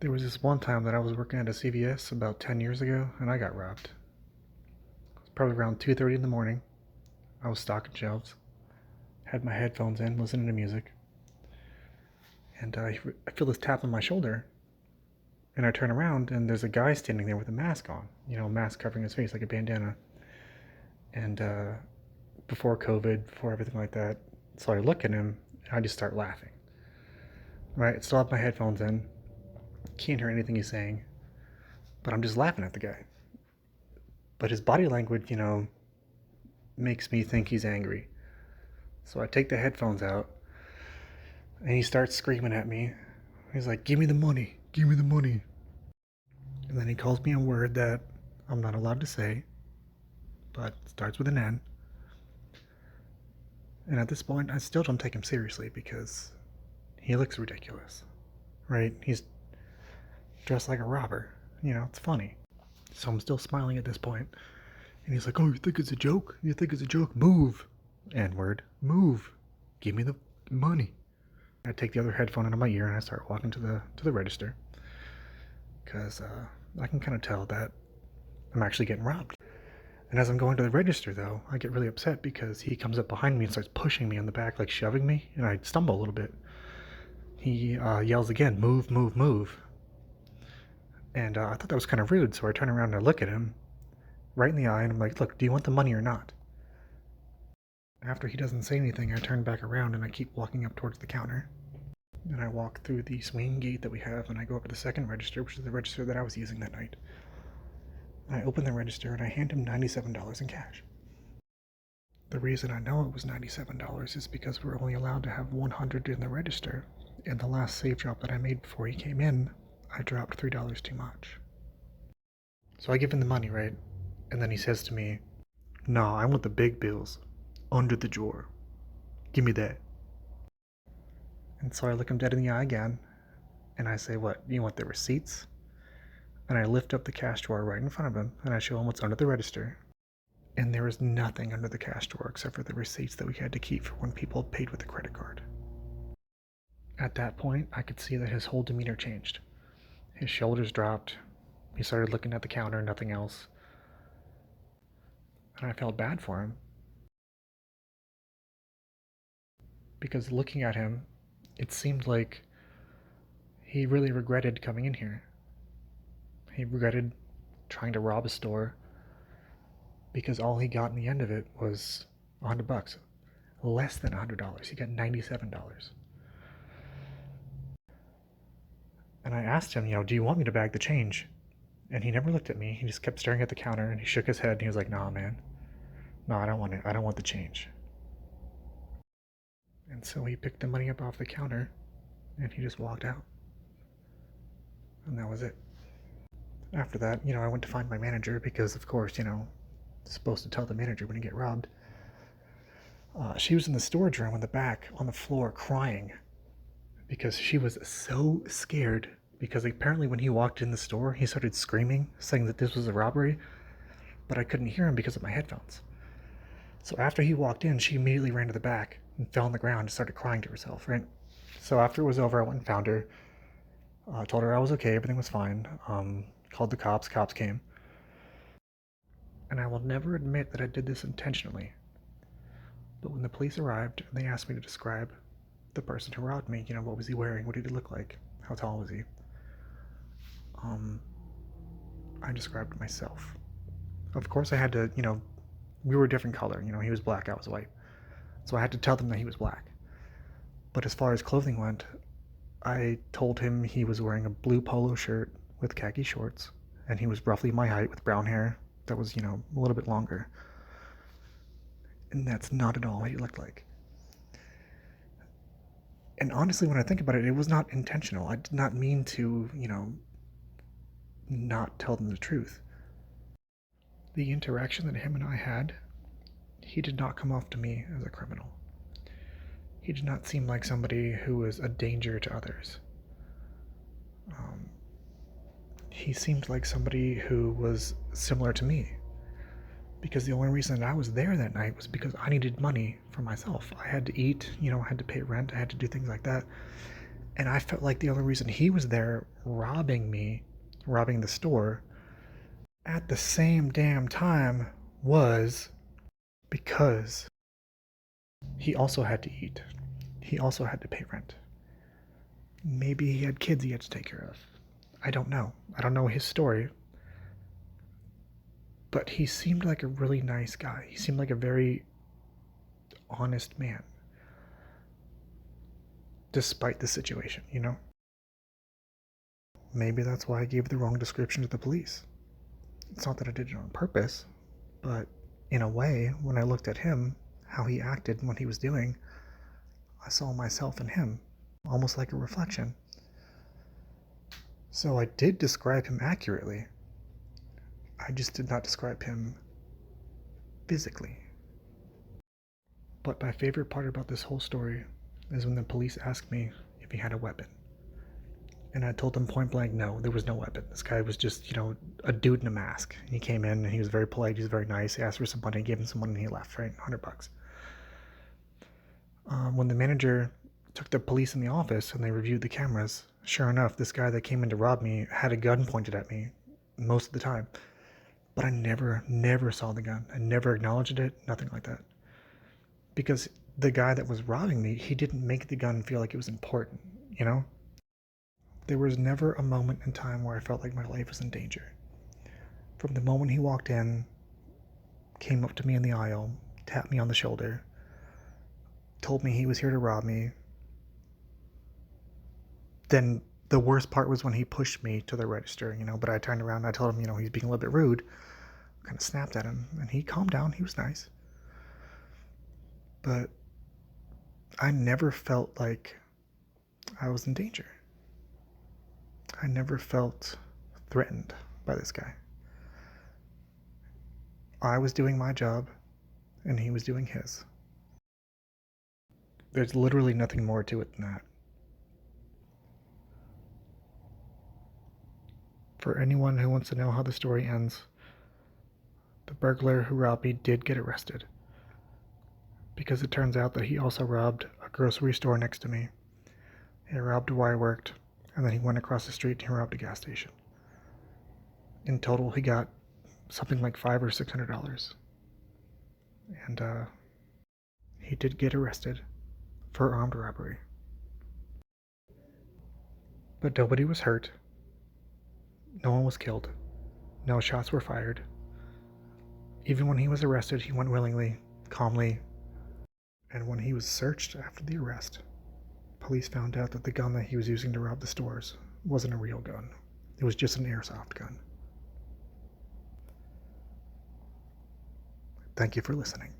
There was this one time that I was working at a CVS about 10 years ago, and I got robbed. It was probably around 2:30 in the morning. I was stocking shelves, had my headphones in, listening to music, and I feel this tap on my shoulder, and I turn around, and there's a guy standing there with a mask on, a mask covering his face like a bandana. And before COVID, before everything like that, so I look at him, and I just start laughing. Right? Still have my headphones in, can't hear anything he's saying, but I'm just laughing at the guy. But his body language, makes me think he's angry. So I take the headphones out, and he starts screaming at me. He's like, "Give me the money, give me the money." And then he calls me a word that I'm not allowed to say, but starts with an N. And at this point, I still don't take him seriously because he looks ridiculous, right? He's dressed like a robber. It's funny. So I'm still smiling at this point. And he's like, "Oh, you think it's a joke? You think it's a joke? Move." N-word. Move. Give me the money. I take the other headphone out of my ear and I start walking to the register. Because I can kind of tell that I'm actually getting robbed. And as I'm going to the register, though, I get really upset because he comes up behind me and starts pushing me in the back, like shoving me, and I stumble a little bit. He yells again, "Move, move, move." And I thought that was kind of rude, so I turn around and I look at him right in the eye, and I'm like, "Look, do you want the money or not?" After he doesn't say anything, I turn back around and I keep walking up towards the counter. And I walk through the swinging gate that we have, and I go up to the second register, which is the register that I was using that night. And I open the register and I hand him $97 in cash. The reason I know it was $97 is because we're only allowed to have 100 in the register. And the last save drop that I made before he came in, I dropped $3 too much. So I give him the money, right? And then he says to me, "No, I want the big bills. Under the drawer. Give me that." And so I look him dead in the eye again, and I say, "What, you want the receipts?" And I lift up the cash drawer right in front of him, and I show him what's under the register. And there was nothing under the cash drawer except for the receipts that we had to keep for when people paid with a credit card. At that point, I could see that his whole demeanor changed. His shoulders dropped. He started looking at the counter, nothing else. And I felt bad for him. Because looking at him, it seemed like he really regretted coming in here. He regretted trying to rob a store because all he got in the end of it was $100. Less than $100. He got $97. And I asked him, "Do you want me to bag the change?" And he never looked at me. He just kept staring at the counter, and he shook his head and he was like, "Nah, man. No, I don't want it. I don't want the change." And so he picked the money up off the counter and he just walked out. And that was it. After that, I went to find my manager because, of course, supposed to tell the manager when you get robbed. She was in the storage room in the back on the floor crying because she was so scared because apparently when he walked in the store, he started screaming, saying that this was a robbery, but I couldn't hear him because of my headphones. So after he walked in, she immediately ran to the back and fell on the ground and started crying to herself, right? So after it was over, I went and found her, told her I was okay, everything was fine, called the cops came. And I will never admit that I did this intentionally. But when the police arrived and they asked me to describe the person who robbed me, what was he wearing, what did he look like, how tall was he, I described myself. Of course I had to, we were a different color, he was black, I was white. So I had to tell them that he was black. But as far as clothing went, I told him he was wearing a blue polo shirt with khaki shorts, and he was roughly my height with brown hair that was, a little bit longer. And that's not at all what he looked like. And honestly, when I think about it, it was not intentional. I did not mean to, not tell them the truth. The interaction that him and I had, he did not come off to me as a criminal. He did not seem like somebody who was a danger to others. He seemed like somebody who was similar to me. Because the only reason that I was there that night was because I needed money for myself. I had to eat, I had to pay rent, I had to do things like that. And I felt like the only reason he was there robbing me, robbing the store, at the same damn time was because he also had to eat. He also had to pay rent. Maybe he had kids he had to take care of. I don't know. I don't know his story. But he seemed like a really nice guy. He seemed like a very honest man. Despite the situation, you know? Maybe that's why I gave the wrong description to the police. It's not that I did it on purpose, but in a way, when I looked at him, how he acted and what he was doing, I saw myself in him, almost like a reflection. So I did describe him accurately. I just did not describe him physically. But my favorite part about this whole story is when the police asked me if he had a weapon. And I told them point blank, no, there was no weapon. This guy was just, a dude in a mask. He came in and he was very polite. He was very nice. He asked for some money, gave him some money, and he left, right? $100. When the manager took the police in the office and they reviewed the cameras, sure enough, this guy that came in to rob me had a gun pointed at me most of the time. But I never saw the gun. I never acknowledged it, nothing like that. Because the guy that was robbing me, he didn't make the gun feel like it was important, you know? There was never a moment in time where I felt like my life was in danger. From the moment he walked in, came up to me in the aisle, tapped me on the shoulder, told me he was here to rob me. Then the worst part was when he pushed me to the register, but I turned around and I told him, he's being a little bit rude. Kind of snapped at him and he calmed down. He was nice. But I never felt like I was in danger. I never felt threatened by this guy. I was doing my job and he was doing his. There's literally nothing more to it than that. For anyone who wants to know how the story ends, the burglar who robbed me did get arrested. Because it turns out that he also robbed a grocery store next to me. He robbed where I worked, and then he went across the street and he robbed a gas station. In total, he got something like $500 or $600. And he did get arrested for armed robbery. But nobody was hurt. No one was killed. No shots were fired. Even when he was arrested, he went willingly, calmly. And when he was searched after the arrest, police found out that the gun that he was using to rob the stores wasn't a real gun. It was just an airsoft gun. Thank you for listening.